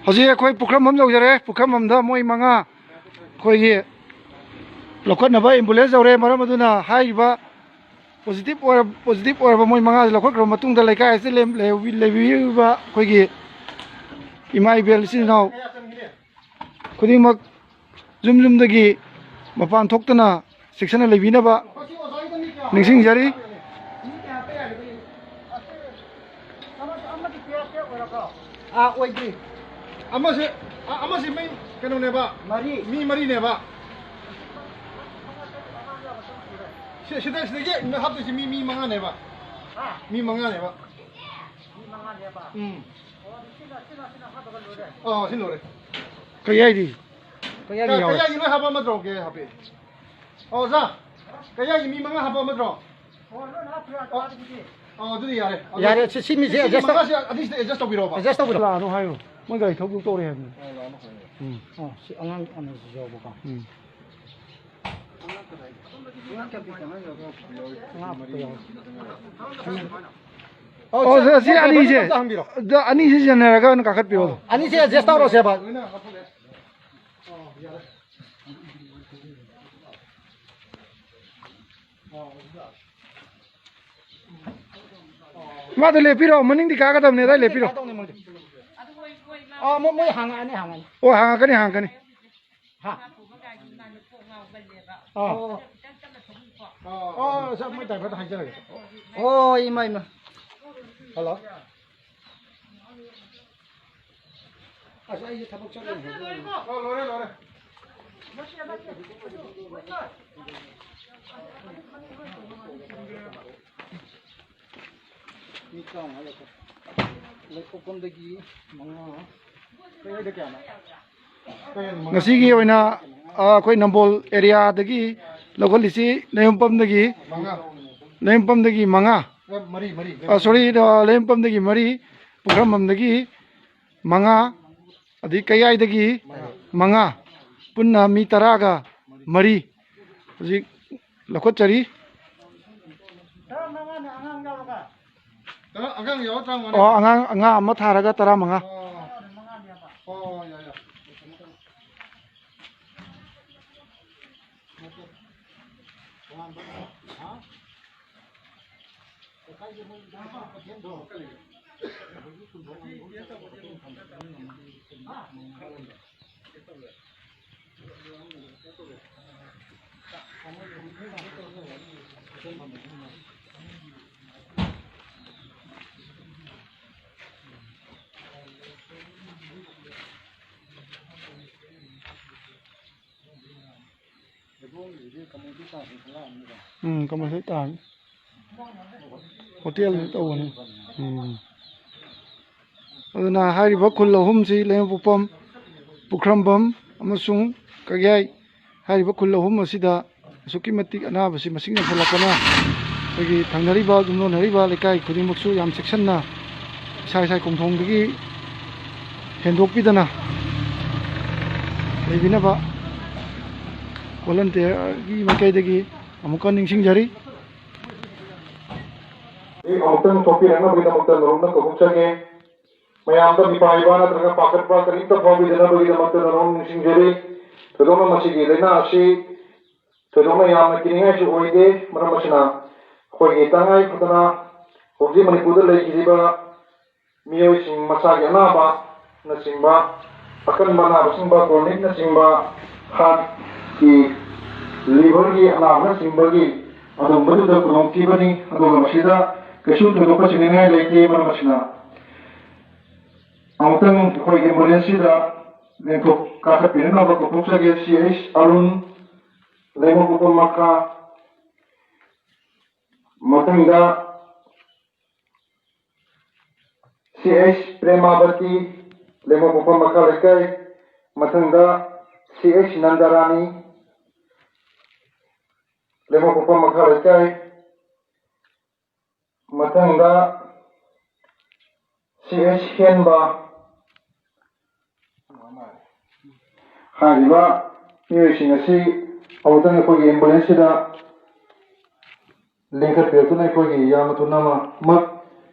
Hojie koi pukram ham jau jare pukram ham da moi manga koi gi lokot na ba ambulance jaure maram aduna hai ba positive or ba moi manga lokot ro matung da laikai se leibiu ba koi gi imai bel sin now khuding mak zum dagi mapan thoktana cheksanna leibina ba ningsing jari oidri amase mai kano ne ba mari ne ba sida na hab de mi manga ne ba mi manga ne ba sin lore kayai di kayai no haba ma dro ke habe za kayai mi manga haba ma dro dudi yare simi se adjust tobiro ba adjust tobiro la no hayo moi gai thok to re ha si angang ana jo ba ka si ani se janara na kakat piro ani se adjust toro se ba ma to le piro maning di ka ka dam ne dai le piro moi hanga o hanga kani ha sa moi dai ba hai jara imai ma hello asa ai thabak chale lore ngasigi oina koi nambol area dagi logolisi nayumpam dagi manga sorry nayumpam dagi mari pukramam dagi manga adi kayai dagi manga punna mi taraga mari hojik lokot chari angang ama tharaga tara manga kamar sai tan hotel tau ni aduna hariba khul ahum si lempupam pukrambam amasung kagyai hariba khul ahum asida suki matik anaba si masing nasalapana agi thangnariba jumnonariba lekai khudimuksu yam cheksanna sai komthongdagi hendokpidana leibinaba volunteer gi makaidagi amukan ningsing jari Amutan topi rana bagi amutan romna kabukchage Myam da mipaiba na traga pakat pa karim ta phobi dana bagi amutan rom ningsing jari todoma masigi lena ashi todoma yam na kininga shi oide mara masina khoi tangai khutana hoji manipur da lei kiba miyoi sing masagi na ba na singba akan mana basingba chronic na singba heart ki liver ki anabna simbagi adum badu da pronki bani adum masida keshu to ko sinene leite man masina amutan ko emergency da leko ka ka pinna ba ko puksa ge ch arun lemo ko makka matanga ch premabati lemo ko makka lekai matanga ch nandarani lemo ko makka lekai matanga ch henba hariba miyosing asi awtang ko gi ambulance da lengkap pe tunai ko gi yam tunama mak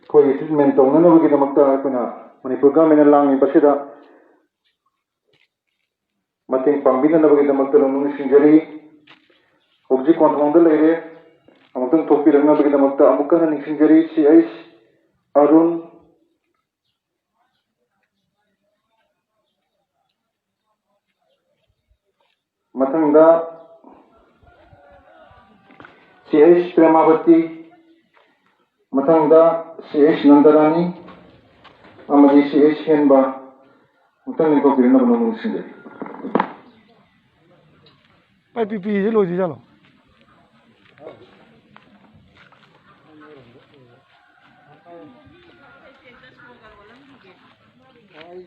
ko treatment tong na no gi damakta kuna manipur government lang ni basida ꯃꯇꯦꯡ ꯄꯥꯡꯕꯤꯅꯅꯕꯒꯤꯗꯃꯛꯇ ꯅꯣꯡꯃ ꯅꯤꯡꯁꯤꯡꯖꯔꯤ ꯍꯧꯖꯤꯛ ꯀꯣꯟꯊꯣꯡꯗ ꯂꯩꯔꯦ ꯑꯃꯨꯛꯇꯪ ꯊꯣꯛꯄꯤꯔꯛꯅꯕꯒꯤꯗꯃꯛꯇ ꯑꯃꯨꯛ ꯍꯟꯅ ꯅꯤꯡꯁꯤꯡꯖꯔꯤ CH Arun ꯃꯊꯪꯗ CH ꯄ꯭ꯔꯦꯃꯥꯕꯇꯤ ꯃꯊꯪꯗ CH ꯅꯟꯗꯔꯥꯅꯤ ꯑꯃꯗꯤ CH ꯍꯦꯟꯕ ꯑꯃꯨꯛꯇꯪ ꯂꯦꯡꯊꯣꯛꯄꯤꯔꯛꯅꯕ ꯅꯣꯡꯃ ꯅꯤꯡꯁꯤꯡꯖꯔꯤ ꯄꯥꯏ ꯄꯤꯄꯤꯁꯦ ꯂꯣꯏꯗ꯭ꯔꯤꯖꯥꯠꯂꯣ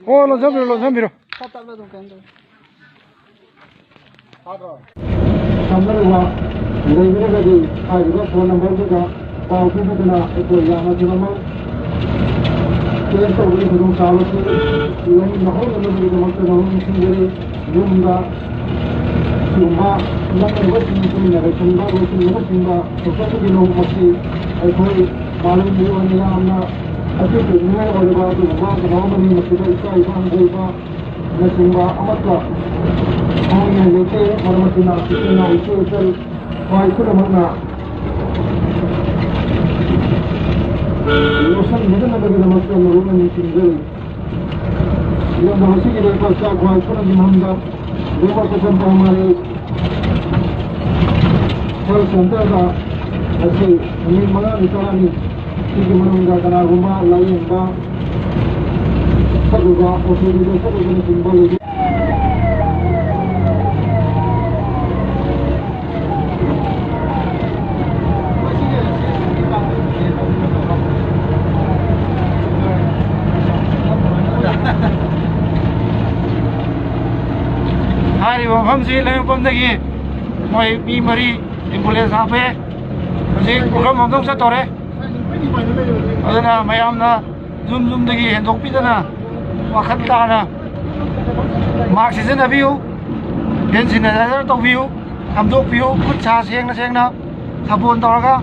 ꯑꯣ ꯂꯣꯟꯁꯟꯕꯤꯔꯣ ꯊꯝꯅꯔꯤꯕ ꯂꯩꯕꯤꯔꯒꯗꯤ ꯍꯥꯏꯔꯤꯕ ꯐꯣꯟ ꯅꯝꯕꯔꯗꯨꯗ ꯄꯥꯎ ꯄꯤꯕꯤꯗꯨꯅ ꯑꯩꯈꯣꯏ ꯌꯥꯝꯅ ꯊꯨꯅꯃꯛ ꯇꯦꯁ ꯇꯧꯕꯒꯤ ꯈꯨꯗꯣꯡꯆꯥꯕꯁꯤ ꯂꯧꯍꯧꯅꯕꯒꯤꯗꯃꯛꯇ ꯅꯣꯡꯃ ꯅꯤꯡꯁꯤꯡꯖꯔꯤ ꯌꯨꯝꯗ ꯁꯤꯒꯨꯝꯕ ꯅꯛꯅꯕꯁꯤꯡ ꯀꯨꯏꯅ ꯂꯩꯁꯤꯟꯕ ꯂꯣꯏꯁꯤꯟꯕꯅꯆꯤꯡꯕ ꯊꯣꯛꯄꯒꯤ ꯅꯣꯡꯃꯁꯤ ꯑꯩꯈꯣꯏ ꯃꯥꯂꯦꯝꯒꯤ ꯑꯣꯏꯅ ꯌꯥꯝꯅ ꯑꯁꯤꯅꯤꯡꯉꯥꯏ ꯑꯣꯏꯔꯕ ꯑꯗꯨꯒꯨꯝꯕ ꯀꯩꯅꯣ ꯑꯃꯅꯤ ꯃꯁꯤꯗ ꯏꯆꯥ ꯏꯁꯥꯡ ꯂꯩꯕꯅꯆꯤꯡꯕ ꯑꯃꯠꯇ ꯍꯥꯏꯅꯤꯡꯉꯥꯏ ꯂꯩꯇꯦ ꯃꯔꯝ ꯑꯁꯤꯅ ꯏꯆꯤꯟ ꯏꯆꯦ ꯏꯆꯜ ꯈ꯭ꯋꯥꯏ ꯄꯨꯝꯅꯃꯛꯅ ꯂꯣꯠꯁꯤꯟꯕꯤꯗꯅꯕꯒꯤꯗꯃꯛꯇ ꯃꯔꯨꯞꯅ ꯅꯤꯡꯁꯤꯡꯖꯔꯤ ꯌꯥꯝꯅ ꯃꯁꯤꯒꯤ ꯂꯩꯕ ꯆꯥꯛ ꯈ꯭ꯋꯥꯏ ꯄꯨꯝꯅꯒꯤ ꯃꯅꯨꯡꯗ ꯗꯦꯃꯣꯀ꯭ꯔꯦꯁꯟ ꯄ꯭ꯔꯥꯏꯃꯥꯔꯤ ꯍꯦꯜꯊ ꯁꯦꯟꯇꯔꯗ ꯑꯁꯤ ꯅꯨꯃꯤꯠ 5 ꯇꯔꯥꯅꯤ ꯁꯤꯒꯤ ꯃꯅꯨꯡꯗ ꯀꯅꯥꯒꯨꯝꯕ ꯂꯥꯌꯦꯡꯕ ꯆꯠꯂꯨꯕ ꯑꯣꯄꯤꯗꯤꯗ ꯆꯠꯂꯨꯕꯅꯆꯤꯡꯕ ꯂꯩꯕ ꯍꯥꯏꯔꯤꯕ ꯃꯐꯝꯁꯤ ꯂꯩꯃꯐꯝꯗꯒꯤ ꯃꯣꯏ ꯃꯤ 4 ꯑꯦꯝꯕꯨꯂꯦꯟꯁ ꯍꯥꯞꯄꯦ ꯍꯧꯖꯤꯛ ꯄꯨꯈꯝ ꯑꯃꯇꯪ ꯆꯠꯇꯧꯔꯦ ꯑꯗꯨꯅ ꯃꯌꯥꯝꯅ ꯌꯨꯝꯗꯒꯤ ꯍꯦꯟꯗꯣꯛꯄꯤꯗꯅ ꯋꯥꯈꯜ ꯇꯥꯅ ꯃꯥꯛꯁ ꯁꯤꯖꯤꯟꯅꯕꯤꯌꯨ ꯍꯦꯟ ꯁꯦꯅꯤꯇꯥꯏꯖꯔ ꯇꯧꯕꯤꯌꯨ ꯍꯥꯝꯗꯣꯛꯄꯤꯌꯨ ꯈꯨꯠ ꯁꯥ ꯁꯦꯡꯅ ꯁꯥꯄꯣꯟ ꯇꯧꯔꯒ